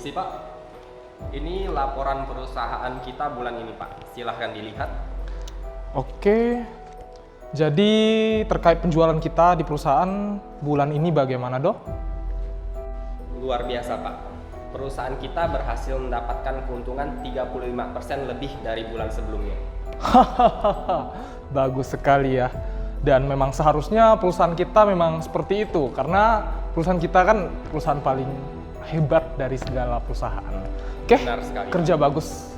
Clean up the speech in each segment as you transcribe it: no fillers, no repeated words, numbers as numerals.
Permisi Pak, ini laporan perusahaan kita bulan ini Pak, silahkan dilihat. Oke, jadi terkait penjualan kita di perusahaan bulan ini bagaimana, Dok? Luar biasa Pak, perusahaan kita berhasil mendapatkan keuntungan 35% lebih dari bulan sebelumnya. Hahaha, bagus sekali ya. Dan memang seharusnya perusahaan kita memang seperti itu, karena perusahaan kita kan perusahaan paling hebat dari segala perusahaan. Oke, Benar sekali. kerja bagus.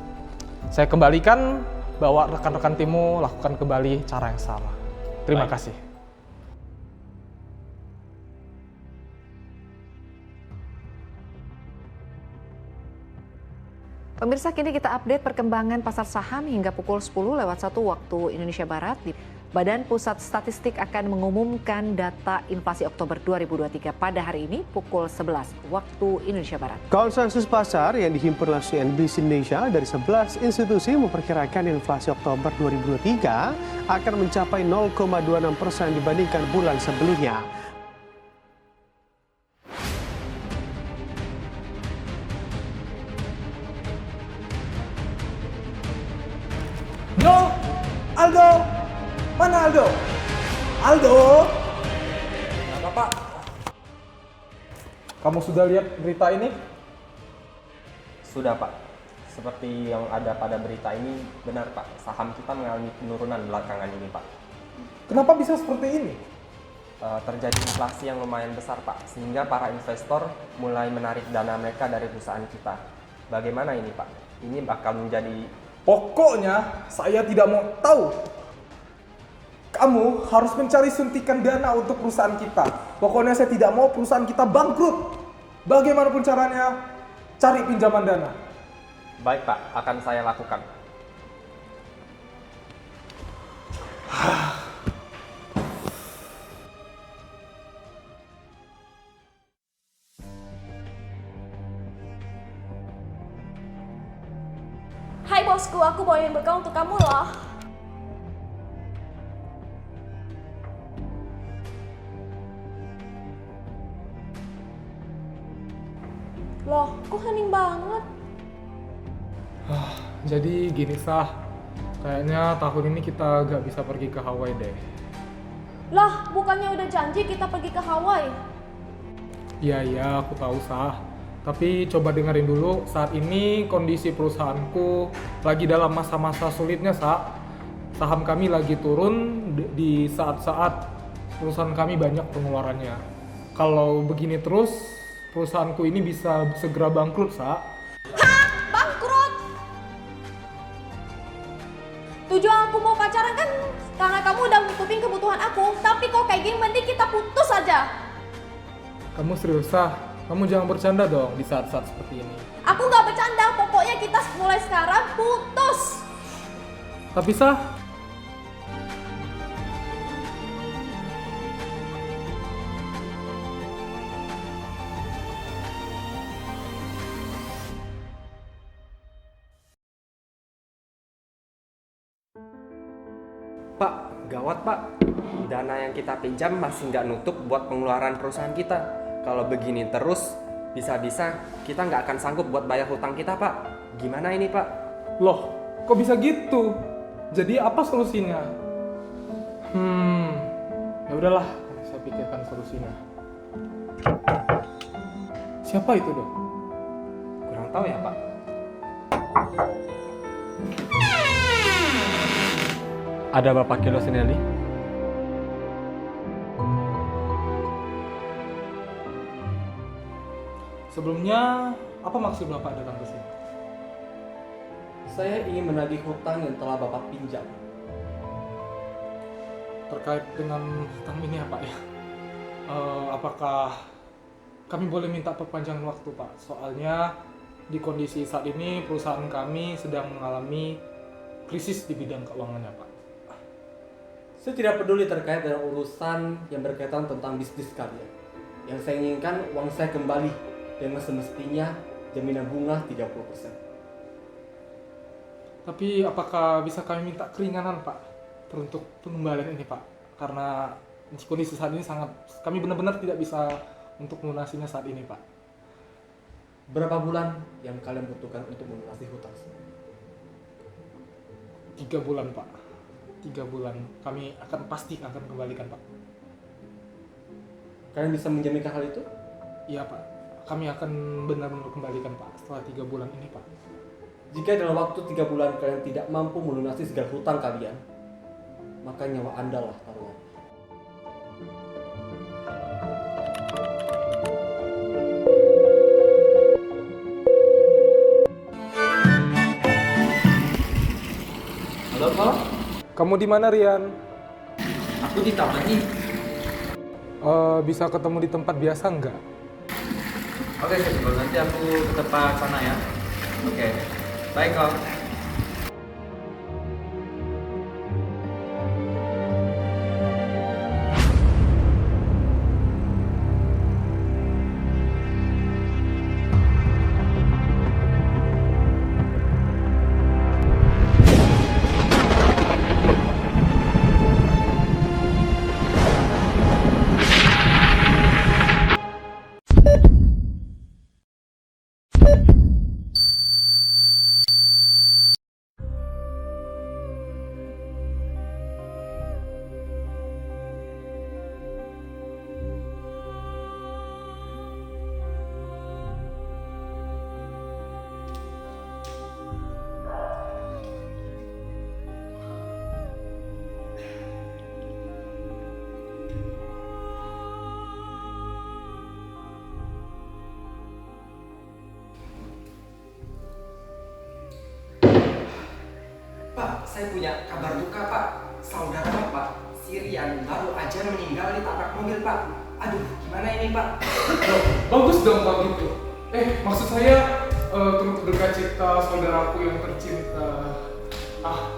Saya kembalikan, bawa rekan-rekan timmu lakukan kembali cara yang sama. Terima Baik. kasih. Pemirsa, kini kita update perkembangan pasar saham hingga pukul 10 lewat 1 waktu Indonesia Barat. Badan Pusat Statistik akan mengumumkan data inflasi Oktober 2023 pada hari ini pukul 11 waktu Indonesia Barat. Konsensus pasar yang dihimpun oleh CNBC Indonesia dari 11 institusi memperkirakan inflasi Oktober 2023 akan mencapai 0,26% dibandingkan bulan sebelumnya. No, Aldo, mana Aldo? Aldo, apa Pak? Kamu sudah lihat berita ini? Sudah Pak, seperti yang ada pada berita ini benar Pak, saham kita mengalami penurunan belakangan ini Pak. Kenapa bisa seperti ini? Terjadi inflasi yang lumayan besar Pak, sehingga para investor mulai menarik dana mereka dari perusahaan kita. Bagaimana ini Pak? Ini bakal menjadi... Pokoknya saya tidak mau tahu. Kamu harus mencari suntikan dana untuk perusahaan kita. Pokoknya saya tidak mau perusahaan kita bangkrut. Bagaimanapun caranya, cari pinjaman dana. Baik Pak, akan saya lakukan. Hai bosku, aku bawain bekal untuk kamu loh. Loh, kok hening banget? Jadi gini Sah, kayaknya tahun ini kita gak bisa pergi ke Hawaii deh. Lah, bukannya udah janji kita pergi ke Hawaii? Iya, aku tahu Sah. Tapi coba dengerin dulu, saat ini kondisi perusahaanku lagi dalam masa-masa sulitnya Sah. Saham kami lagi turun di saat-saat perusahaan kami banyak pengeluarannya. Kalau begini terus, perusahaanku ini bisa segera bangkrut Sah. Bangkrut! Tujuan aku mau pacaran kan karena kamu udah nutupin kebutuhan aku. Tapi kok kayak gini, mending kita putus aja. Kamu serius Sah? Kamu jangan bercanda dong di saat-saat seperti ini. Aku nggak bercanda, pokoknya kita mulai sekarang putus. Tapi Sah, Pak, gawat Pak. Dana yang kita pinjam masih nggak nutup buat pengeluaran perusahaan kita. Kalau begini terus, bisa-bisa kita nggak akan sanggup buat bayar hutang kita Pak. Gimana ini Pak? loh, kok bisa gitu? Jadi apa solusinya? Ya udahlah, saya pikirkan solusinya. Siapa itu, Dok? Kurang tahu ya Pak. Ada Bapak Kilo Sinelli? Sebelumnya, apa maksud Bapak datang ke sini? Saya ingin menagih hutang yang telah Bapak pinjam. Terkait dengan hutang ini ya, Pak ya? Apakah kami boleh minta perpanjangan waktu, Pak? Soalnya di kondisi saat ini perusahaan kami sedang mengalami krisis di bidang keuangannya, Pak. Saya tidak peduli terkait dengan urusan yang berkaitan tentang bisnis kalian. Yang saya inginkan uang saya kembali dengan semestinya jaminan bunga 30%. Tapi apakah bisa kami minta keringanan, Pak, untuk pengembalian ini, Pak? Karena kondisi saat ini sangat, kami benar-benar tidak bisa untuk melunasinya saat ini, Pak. berapa bulan yang kalian butuhkan untuk melunasi hutang? 3 bulan Pak. 3 bulan kami pasti akan kembalikan Pak. Kalian bisa menjaminkan hal itu? Iya Pak, kami akan benar-benar kembalikan Pak setelah 3 bulan ini Pak. Jika dalam waktu 3 bulan kalian tidak mampu melunasi segala hutang kalian, maka nyawa Anda lah taruhan. Halo Pak, Kamu di mana Rian? aku di taman nih. Bisa ketemu di tempat biasa nggak? Oke, sebelum nanti aku ke tempat sana ya. Oke, baik Kak. Pak, saya punya kabar duka Pak. Saudara Bapak, si Rian baru aja meninggal ditabrak mobil Pak. Aduh, gimana ini Pak? Loh, bagus dong kalau gitu. Maksud saya turut berduka cita saudaraku yang tercinta.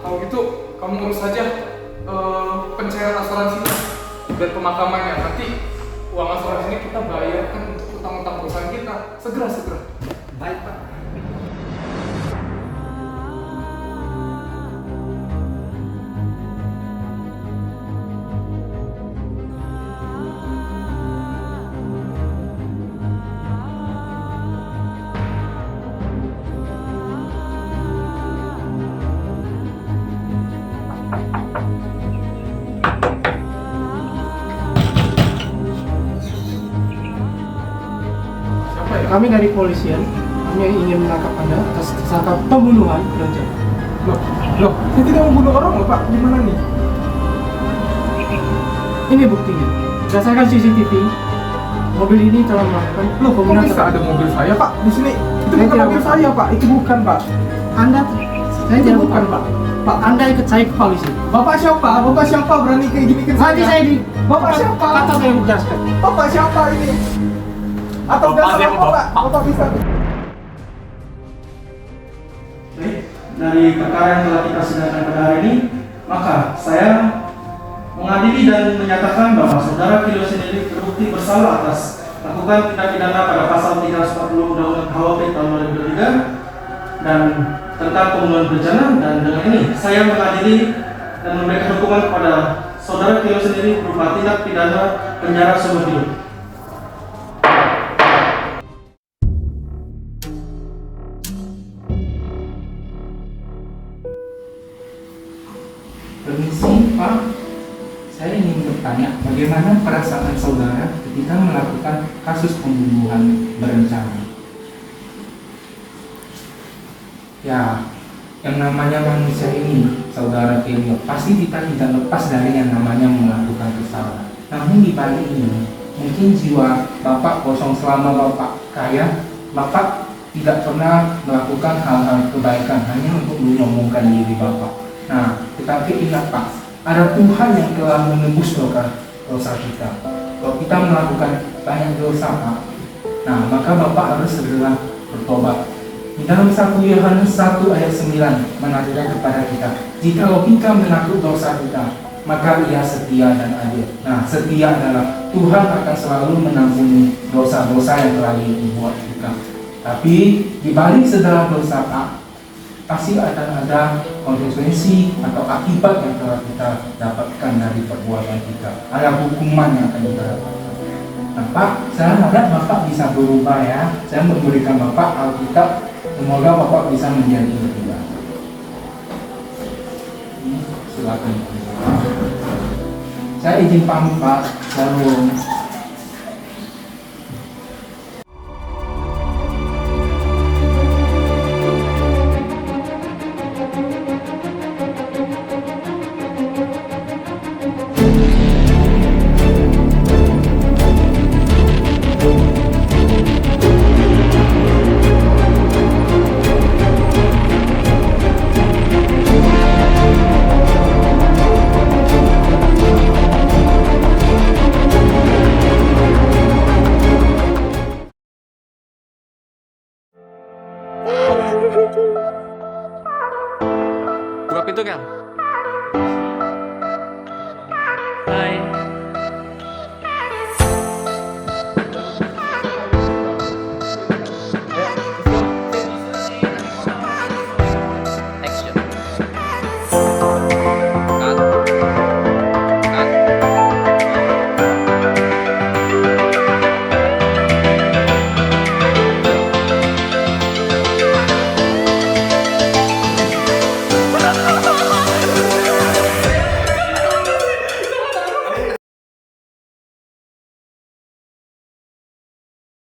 Kalau gitu kamu urus saja pencairan asuransinya dan pemakamannya. Nanti uang asuransinya kita bayarkan untuk utang-utang perusahaan kita. Segera. Baik Pak. Siapa ya? Kami dari kepolisian hanya ingin menangkap Anda atas tersangka pembunuhan berencana. Loh, saya tidak membunuh orang loh Pak. Gimana nih? Ini buktinya. Berdasarkan CCTV, mobil ini telah melakukan Kok pembunuhan. bisa ada mobil saya Pak di sini? Itu Saya bukan tidak mobil mau. saya Pak. Itu bukan Pak. Saya Itu tidak bukan bukan. Pak. Pak, Anda ikut saya ke polisi. Bapak siapa? Bapak siapa berani kayak gini ke Nanti saya di Bapak siapa? kata saya menjelaskan. Bapak siapa ini? Atau dasar apa Pak? Bapak bisa. Baik, dari perkara yang telah kita sidangkan pada hari ini, maka saya mengadili dan menyatakan bahwa saudara Kilio sendiri terbukti bersalah atas melakukan tindak pidana pada pasal 340 Undang-Undang KUHP tahun 2003 dan tentang pembunuhan berencana, dan dengan ini saya mengadili dan memberikan hukuman kepada saudara Kilio sendiri berupa tindak pidana penjara seumur hidup. Permisi, Pak. Saya ingin bertanya, bagaimana perasaan saudara ketika melakukan kasus pembunuhan berencana? Ya, yang namanya manusia ini, saudara Kilio, pasti kita tidak lepas dari yang namanya melakukan kesalahan. Namun di balik ini, mungkin jiwa Bapak kosong selama Bapak kaya, Bapak tidak pernah melakukan hal-hal kebaikan hanya untuk menyombongkan diri Bapak. Nah, tetapi ingat Pak, ada Tuhan yang telah menebus dosa kita. Kalau kita melakukan banyak dosa Pak, nah maka Bapak harus segera bertobat. Di dalam 1 Yohanes 1 ayat 9 mengajarkan kepada kita, jikalau kita mengaku dosa kita, maka Ia setia dan adil. Nah, setia adalah Tuhan akan selalu mengampuni dosa-dosa yang telah dibuat kita. Tapi di balik segala dosa Pak, pasti akan ada konsekuensi atau akibat yang telah kita dapatkan dari perbuatan kita. Ada hukuman yang akan kita dapatkan. Nah, Pak, saya harap Bapak bisa berubah ya. Saya memberikan Bapak Alkitab. Semoga Bapak bisa menjadi lebih baik. Silakan. Saya izin pamit, Pak. Shalom. Buka pintu, Kel.